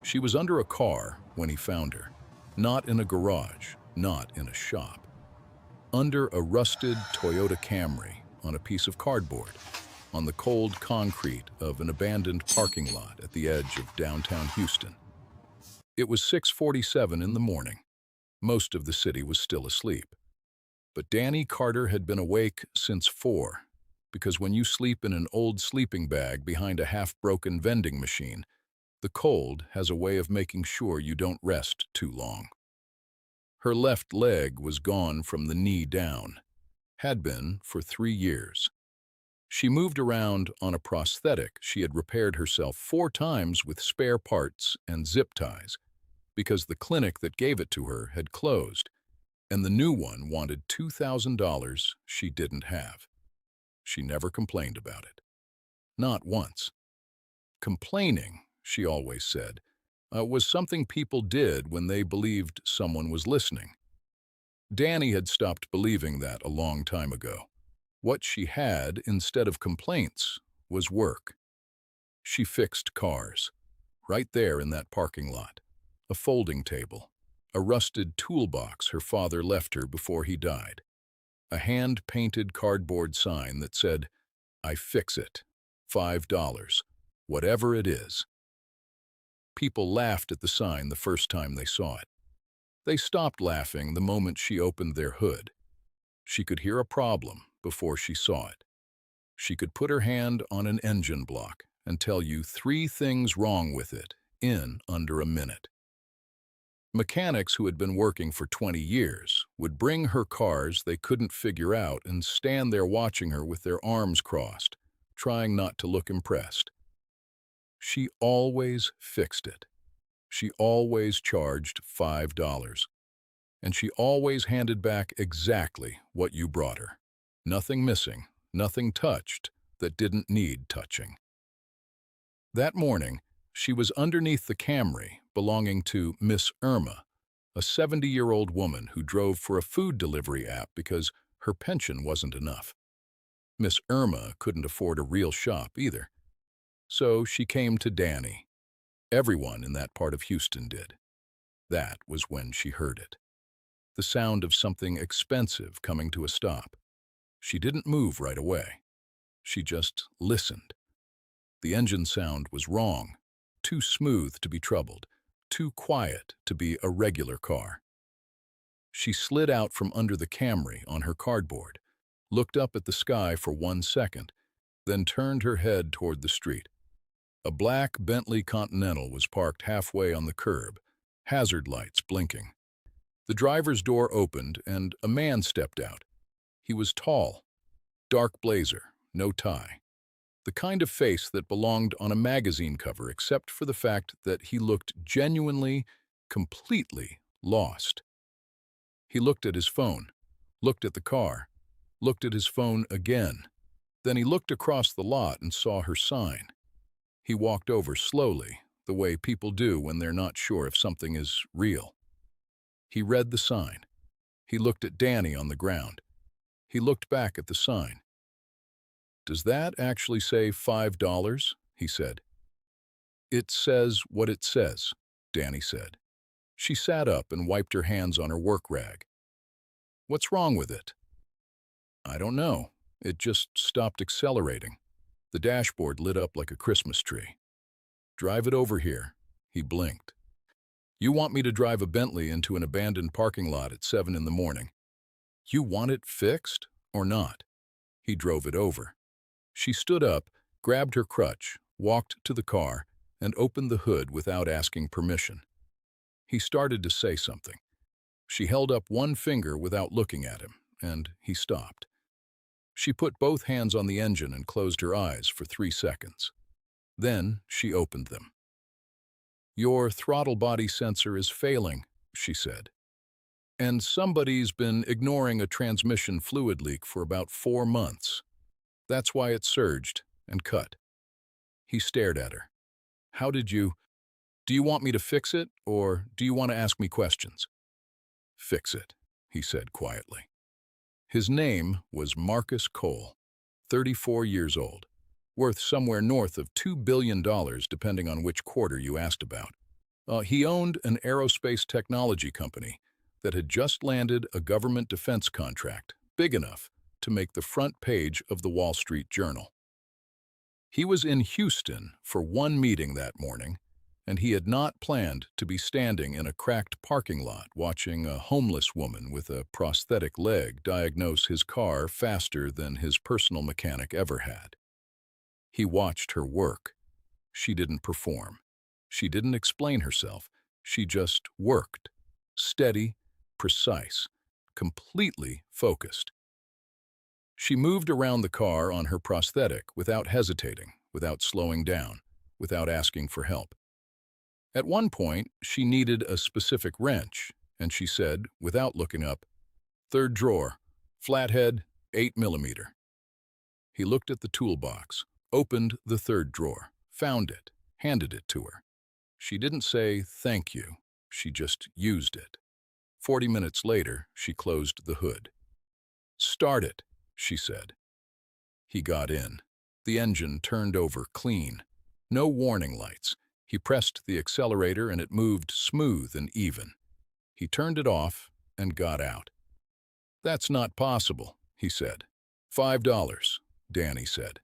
She was under a car when he found her, not in a garage, not in a shop. Under a rusted Toyota Camry on a piece of cardboard, on the cold concrete of an abandoned parking lot at the edge of downtown Houston. It was 6:47 in the morning. Most of the city was still asleep. But Danny Carter had been awake since 4, because when you sleep in an old sleeping bag behind a half-broken vending machine, the cold has a way of making sure you don't rest too long. Her left leg was gone from the knee down, had been for 3 years. She moved around on a prosthetic she had repaired herself 4 times with spare parts and zip ties, because the clinic that gave it to her had closed, and the new one wanted $2,000 she didn't have. She never complained about it. Not once. Complaining, she always said, was something people did when they believed someone was listening. Danny had stopped believing that a long time ago. What she had, instead of complaints, was work. She fixed cars, right there in that parking lot. A folding table, a rusted toolbox her father left her before he died, a hand-painted cardboard sign that said, "I fix it, $5, whatever it is." People laughed at the sign the first time they saw it. They stopped laughing the moment she opened their hood. She could hear a problem before she saw it. She could put her hand on an engine block and tell you 3 things wrong with it in under a minute. Mechanics who had been working for 20 years would bring her cars they couldn't figure out and stand there watching her with their arms crossed, trying not to look impressed. She always fixed it. She always charged $5. And she always handed back exactly what you brought her. Nothing missing, nothing touched that didn't need touching. That morning, she was underneath the Camry belonging to Miss Irma, a 70-year-old woman who drove for a food delivery app because her pension wasn't enough. Miss Irma couldn't afford a real shop either. So she came to Danny. Everyone in that part of Houston did. That was when she heard it. The sound of something expensive coming to a stop. She didn't move right away. She just listened. The engine sound was wrong, too smooth to be troubled, too quiet to be a regular car. She slid out from under the Camry on her cardboard, looked up at the sky for 1 second, then turned her head toward the street. A black Bentley Continental was parked halfway on the curb, hazard lights blinking. The driver's door opened and a man stepped out. He was tall, dark blazer, no tie. The kind of face that belonged on a magazine cover except for the fact that he looked genuinely, completely lost. He looked at his phone, looked at the car, looked at his phone again. Then he looked across the lot and saw her sign. He walked over slowly, the way people do when they're not sure if something is real. He read the sign. He looked at Danny on the ground. He looked back at the sign. "Does that actually say $5?" he said. "It says what it says," Danny said. She sat up and wiped her hands on her work rag. "What's wrong with it?" "I don't know. It just stopped accelerating." The dashboard lit up like a Christmas tree. "Drive it over here." He blinked. "You want me to drive a Bentley into an abandoned parking lot at 7 in the morning. You want it fixed or not?" He drove it over. She stood up, grabbed her crutch, walked to the car, and opened the hood without asking permission. He started to say something. She held up one finger without looking at him, and he stopped. She put both hands on the engine and closed her eyes for 3 seconds. Then she opened them. "Your throttle body sensor is failing," she said. "And somebody's been ignoring a transmission fluid leak for about 4 months. That's why it surged and cut." He stared at her. Do you want me to fix it, or do you want to ask me questions?" "Fix it," he said quietly. His name was Marcus Cole, 34 years old, worth somewhere north of $2 billion depending on which quarter you asked about. He owned an aerospace technology company that had just landed a government defense contract big enough to make the front page of the Wall Street Journal. He was in Houston for one meeting that morning, and he had not planned to be standing in a cracked parking lot watching a homeless woman with a prosthetic leg diagnose his car faster than his personal mechanic ever had. He watched her work. She didn't perform. She didn't explain herself. She just worked. Steady, precise, completely focused. She moved around the car on her prosthetic without hesitating, without slowing down, without asking for help. At one point, she needed a specific wrench, and she said, without looking up, "Third drawer, flathead, 8mm. He looked at the toolbox, opened the third drawer, found it, handed it to her. She didn't say, "Thank you." She just used it. 40 minutes later, she closed the hood. "Start it," she said. He got in. The engine turned over clean. No warning lights. He pressed the accelerator and it moved smooth and even. He turned it off and got out. "That's not possible," he said. $5, Danny said.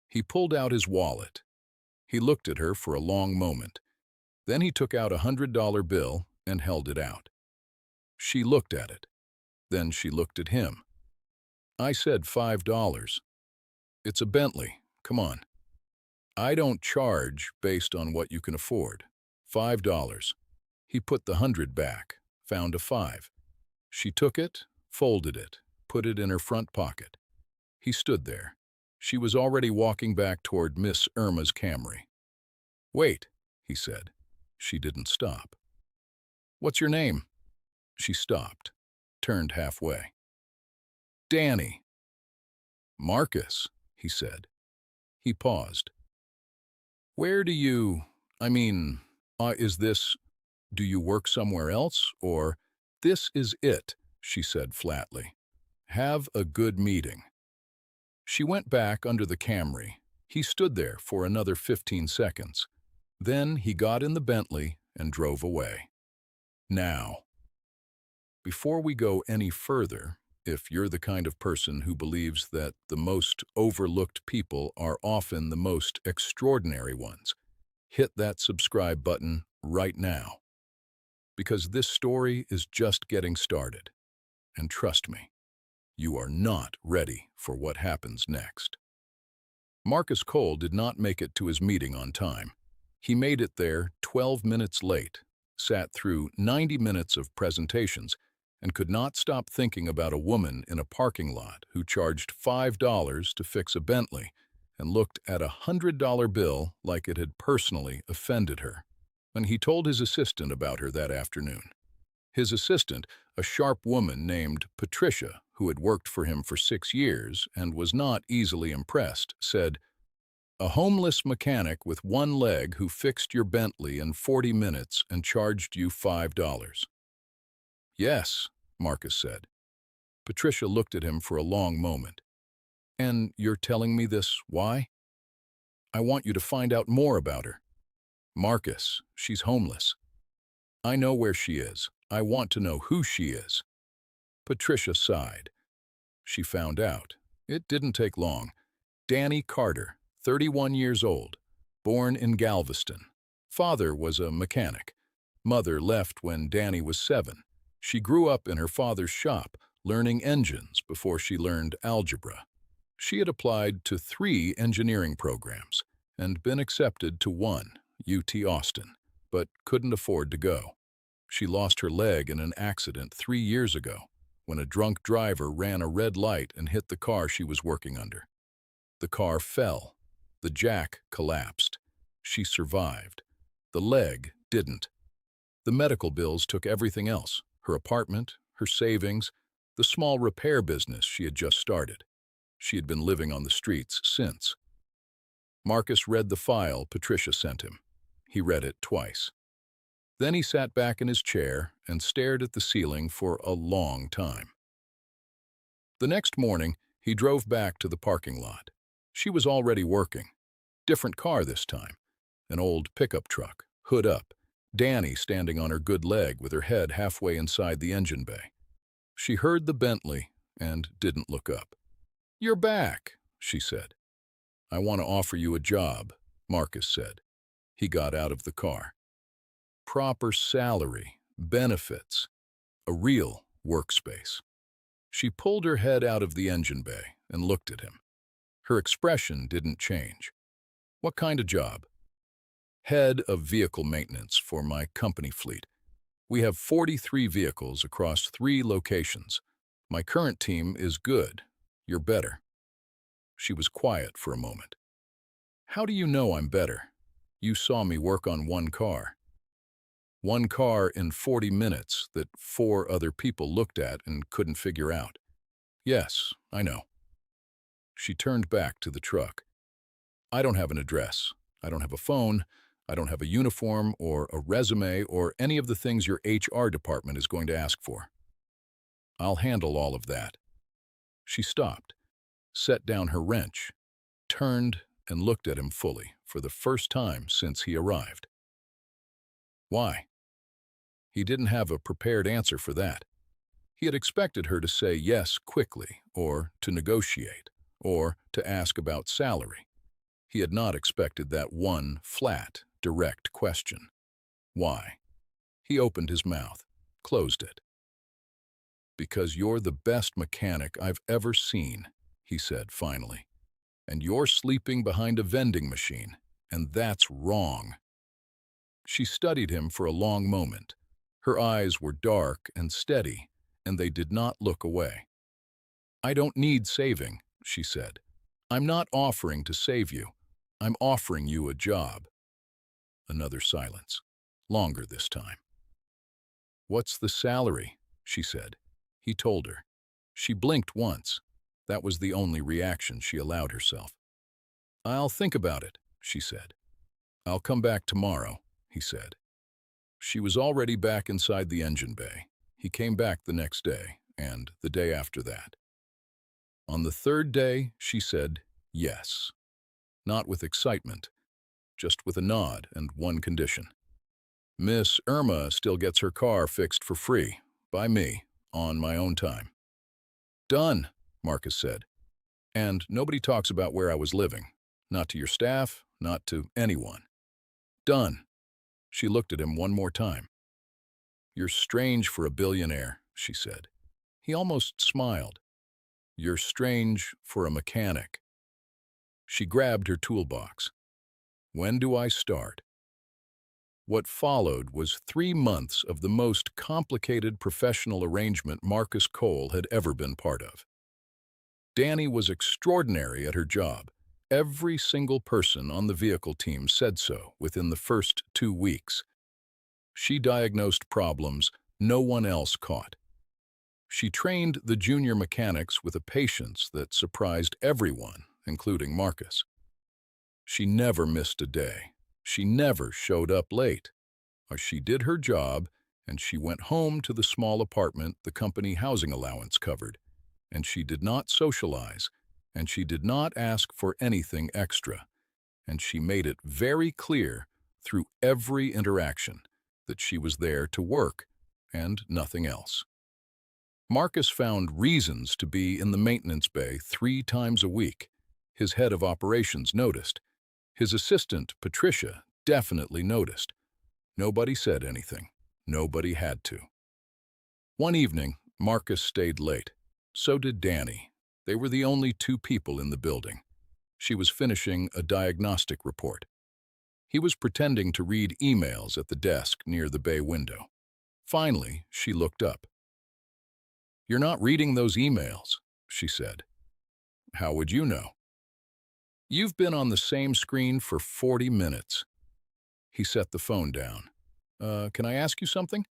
He pulled out his wallet. He looked at her for a long moment. Then he took out a $100 bill and held it out. She looked at it. Then she looked at him. "I said $5. It's a Bentley. Come on." "I don't charge based on what you can afford. $5. He put the 100 back, found a 5. She took it, folded it, put it in her front pocket. He stood there. She was already walking back toward Miss Irma's Camry. "Wait," he said. She didn't stop. "What's your name?" She stopped, turned halfway. "Danny." "Marcus," he said. He paused. "Where do you, is this, do you work somewhere else, or?" "This is it," she said flatly. "Have a good meeting." She went back under the Camry. He stood there for another 15 seconds. Then he got in the Bentley and drove away. Now, before we go any further, if you're the kind of person who believes that the most overlooked people are often the most extraordinary ones, hit that subscribe button right now. Because this story is just getting started. And trust me, you are not ready for what happens next. Marcus Cole did not make it to his meeting on time. He made it there 12 minutes late, sat through 90 minutes of presentations, and could not stop thinking about a woman in a parking lot who charged $5 to fix a Bentley and looked at a $100 bill like it had personally offended her. When he told his assistant about her that afternoon. His assistant, a sharp woman named Patricia, who had worked for him for 6 years and was not easily impressed, said, "A homeless mechanic with one leg who fixed your Bentley in 40 minutes and charged you $5. "Yes," Marcus said. Patricia looked at him for a long moment. "And you're telling me this, why?" "I want you to find out more about her." "Marcus, she's homeless." "I know where she is. I want to know who she is." Patricia sighed. She found out. It didn't take long. Danny Carter, 31 years old, born in Galveston. Father was a mechanic. Mother left when Danny was 7. She grew up in her father's shop, learning engines before she learned algebra. She had applied to 3 engineering programs and been accepted to one, UT Austin, but couldn't afford to go. She lost her leg in an accident 3 years ago when a drunk driver ran a red light and hit the car she was working under. The car fell. The jack collapsed. She survived. The leg didn't. The medical bills took everything else, her apartment, her savings, the small repair business she had just started. She had been living on the streets since. Marcus read the file Patricia sent him. He read it twice. Then he sat back in his chair and stared at the ceiling for a long time. The next morning, he drove back to the parking lot. She was already working. Different car this time. An old pickup truck, hood up, Danny standing on her good leg with her head halfway inside the engine bay. She heard the Bentley and didn't look up. "You're back," she said. "I want to offer you a job," Marcus said. He got out of the car. Proper salary, benefits, a real workspace. She pulled her head out of the engine bay and looked at him. Her expression didn't change. "What kind of job?" "Head of vehicle maintenance for my company fleet. We have 43 vehicles across 3 locations. My current team is good. You're better." She was quiet for a moment. "How do you know I'm better? You saw me work on one car." "One car in 40 minutes that 4 other people looked at and couldn't figure out." "Yes, I know." She turned back to the truck. "I don't have an address. I don't have a phone. I don't have a uniform or a resume or any of the things your HR department is going to ask for. I'll handle all of that." She stopped, set down her wrench, turned and looked at him fully for the first time since he arrived. "Why?" He didn't have a prepared answer for that. He had expected her to say yes quickly, or to negotiate, or to ask about salary. He had not expected that one flat, direct question. "Why?" He opened his mouth, closed it. "Because you're the best mechanic I've ever seen," he said finally. "And you're sleeping behind a vending machine, and that's wrong." She studied him for a long moment. Her eyes were dark and steady, and they did not look away. "I don't need saving," she said. "I'm not offering to save you. I'm offering you a job." Another silence, longer this time. "What's the salary?" she said. He told her. She blinked once. That was the only reaction she allowed herself. "I'll think about it," she said. "I'll come back tomorrow," he said. She was already back inside the engine bay. He came back the next day, and the day after that. On the 3rd day, she said yes. Not with excitement, just with a nod and one condition. "Miss Irma still gets her car fixed for free, by me, on my own time." "Done," Marcus said. "And nobody talks about where I was living. Not to your staff, not to anyone." "Done." She looked at him one more time. "You're strange for a billionaire," she said. He almost smiled. "You're strange for a mechanic." She grabbed her toolbox. "When do I start?" What followed was 3 months of the most complicated professional arrangement Marcus Cole had ever been part of. Danny was extraordinary at her job. Every single person on the vehicle team said so within the first 2 weeks. She diagnosed problems no one else caught. She trained the junior mechanics with a patience that surprised everyone, including Marcus. She never missed a day. She never showed up late. She did her job, and she went home to the small apartment the company housing allowance covered. And she did not socialize, and she did not ask for anything extra. And she made it very clear through every interaction that she was there to work and nothing else. Marcus found reasons to be in the maintenance bay 3 times a week. His head of operations noticed. His assistant, Patricia, definitely noticed. Nobody said anything. Nobody had to. One evening, Marcus stayed late. So did Danny. They were the only 2 people in the building. She was finishing a diagnostic report. He was pretending to read emails at the desk near the bay window. Finally, she looked up. "You're not reading those emails," she said. "How would you know?" "You've been on the same screen for 40 minutes. He set the phone down. Can I ask you something?"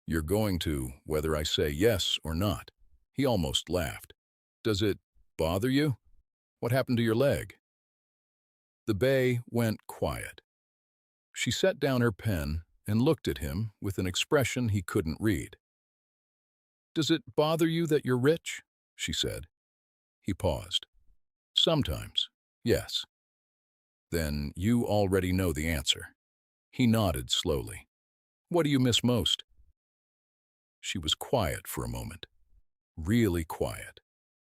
"You're going to, whether I say yes or not." He almost laughed. "Does it bother you? What happened to your leg?" The bay went quiet. She set down her pen and looked at him with an expression he couldn't read. "Does it bother you that you're rich?" she said. He paused. "Sometimes, yes." "Then you already know the answer." He nodded slowly. What do you miss most? She was quiet for a moment. Really quiet.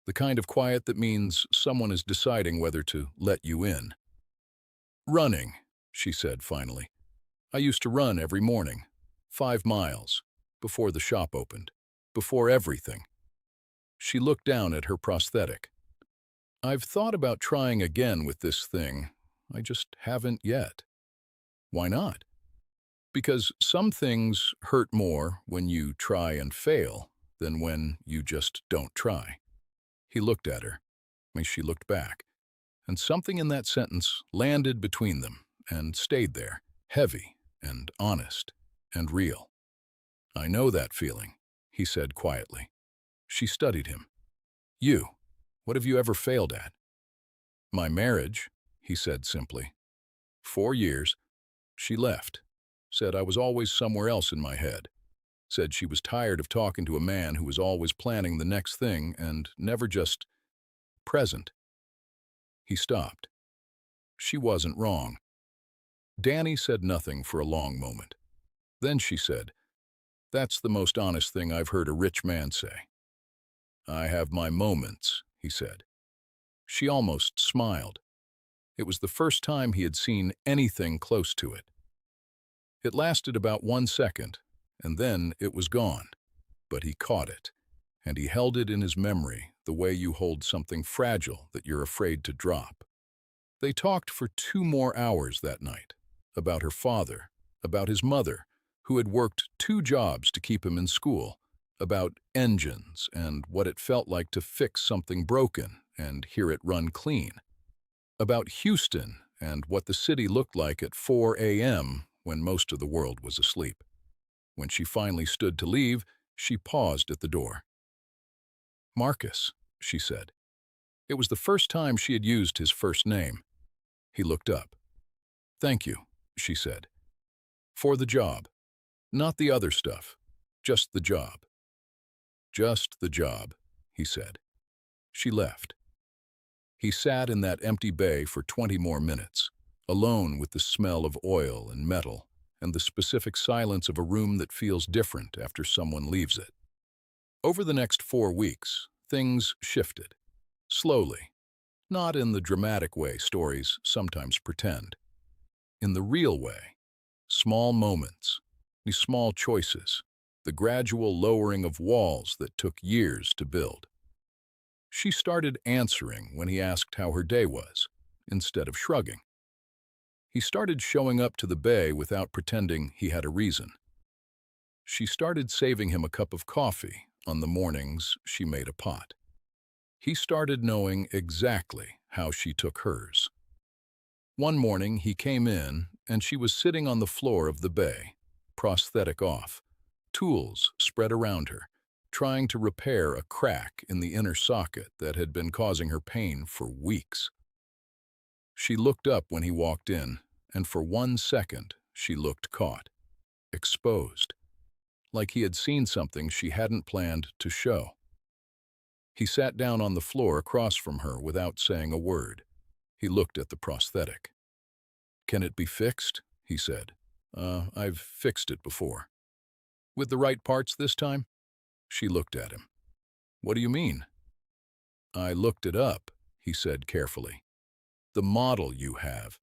The kind of quiet that means someone is deciding whether to let you in. Running, she said finally. I used to run every morning, 5 miles, before the shop opened, before everything. She looked down at her prosthetic. I've thought about trying again with this thing. I just haven't yet. Why not? Because some things hurt more when you try and fail than when you just don't try. He looked at her, and she looked back, and something in that sentence landed between them and stayed there, heavy and honest and real. I know that feeling, he said quietly. She studied him. You, what have you ever failed at? My marriage, he said simply. 4 years. She left. Said I was always somewhere else in my head. Said she was tired of talking to a man who was always planning the next thing and never just present. He stopped. She wasn't wrong. Danny said nothing for a long moment. Then she said, That's the most honest thing I've heard a rich man say. I have my moments, he said. She almost smiled. It was the first time he had seen anything close to it. It lasted about 1 second, and then it was gone. But he caught it, and he held it in his memory the way you hold something fragile that you're afraid to drop. They talked for 2 more hours that night, about her father, about his mother, who had worked 2 jobs to keep him in school, about engines and what it felt like to fix something broken and hear it run clean, about Houston and what the city looked like at 4 a.m. when most of the world was asleep. When she finally stood to leave, she paused at the door. Marcus, she said. It was the first time she had used his first name. He looked up. Thank you, she said. For the job. Not the other stuff. Just the job. Just the job, he said. She left. He sat in that empty bay for 20 more minutes, alone with the smell of oil and metal and the specific silence of a room that feels different after someone leaves it. Over the next 4 weeks, things shifted. Slowly. Not in the dramatic way stories sometimes pretend. In the real way. Small moments, the small choices, the gradual lowering of walls that took years to build. She started answering when he asked how her day was, instead of shrugging. He started showing up to the bay without pretending he had a reason. She started saving him a cup of coffee on the mornings she made a pot. He started knowing exactly how she took hers. One morning he came in and she was sitting on the floor of the bay, prosthetic off, tools spread around her, trying to repair a crack in the inner socket that had been causing her pain for weeks. She looked up when he walked in, and for 1 second she looked caught, exposed, like he had seen something she hadn't planned to show. He sat down on the floor across from her without saying a word. He looked at the prosthetic. Can it be fixed? He said. I've fixed it before. With the right parts this time? She looked at him. What do you mean? I looked it up, he said carefully. The model you have.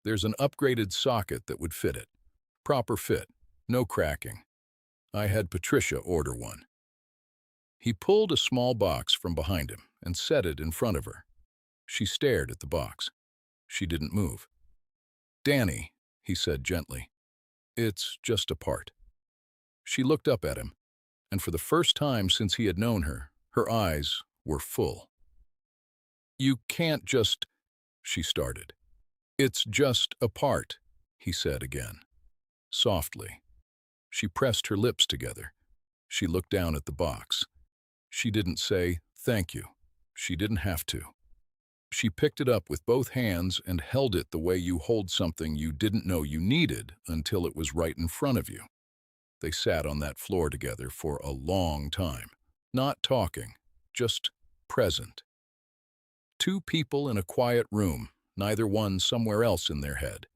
There's an upgraded socket that would fit it. Proper fit, no cracking. I had Patricia order one. He pulled a small box from behind him and set it in front of her. She stared at the box. She didn't move. Danny, he said gently, it's just a part. She looked up at him, and for the first time since he had known her, her eyes were full. You can't just, she started. It's just a part, he said again, softly. She pressed her lips together. She looked down at the box. She didn't say, thank you. She didn't have to. She picked it up with both hands and held it the way you hold something you didn't know you needed until it was right in front of you. They sat on that floor together for a long time, not talking, just present. 2 people in a quiet room, neither one somewhere else in their head.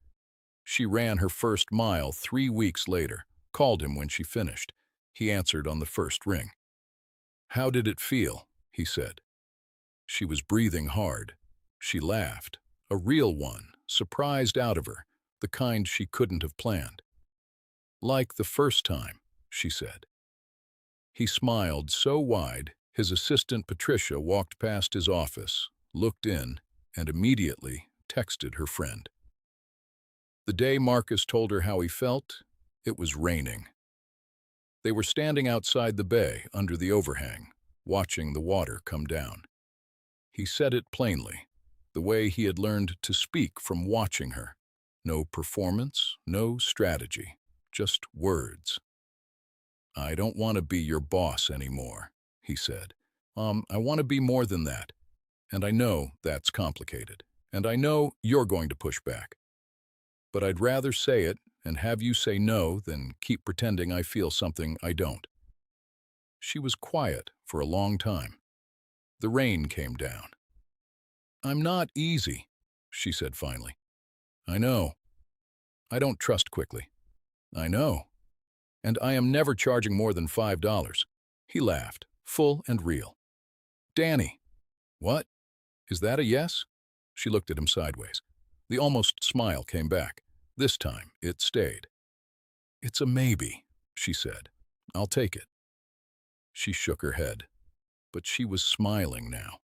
She ran her first mile 3 weeks later, called him when she finished. He answered on the first ring. "How did it feel?" he said. She was breathing hard. She laughed, a real one, surprised out of her, the kind she couldn't have planned. "Like the first time," she said. He smiled so wide, his assistant Patricia walked past his office, looked in, and immediately texted her friend. The day Marcus told her how he felt, it was raining. They were standing outside the bay under the overhang, watching the water come down. He said it plainly, the way he had learned to speak from watching her. No performance, no strategy, just words. "I don't want to be your boss anymore," he said. I want to be more than that. And I know that's complicated. And I know you're going to push back. But I'd rather say it and have you say no than keep pretending I feel something I don't." She was quiet for a long time. The rain came down. "I'm not easy," she said finally. "I know. I don't trust quickly. I know. And I am never charging more than $5. He laughed, full and real. "Danny." "What? Is that a yes?" She looked at him sideways. The almost smile came back. This time, it stayed. "It's a maybe," she said. "I'll take it." She shook her head, but she was smiling now.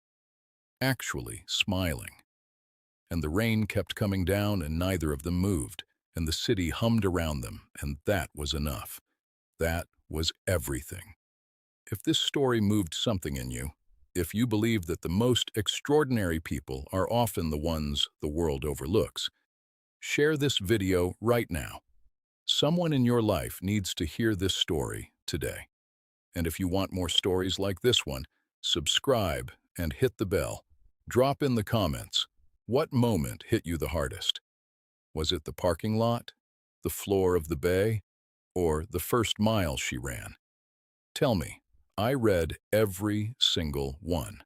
Actually smiling. And the rain kept coming down and neither of them moved, and the city hummed around them, and that was enough. That was everything. If this story moved something in you, if you believe that the most extraordinary people are often the ones the world overlooks, share this video right now. Someone in your life needs to hear this story today. And if you want more stories like this one, subscribe and hit the bell. Drop in the comments, what moment hit you the hardest? Was it the parking lot, the floor of the bay, or the first mile she ran? Tell me. I read every single one.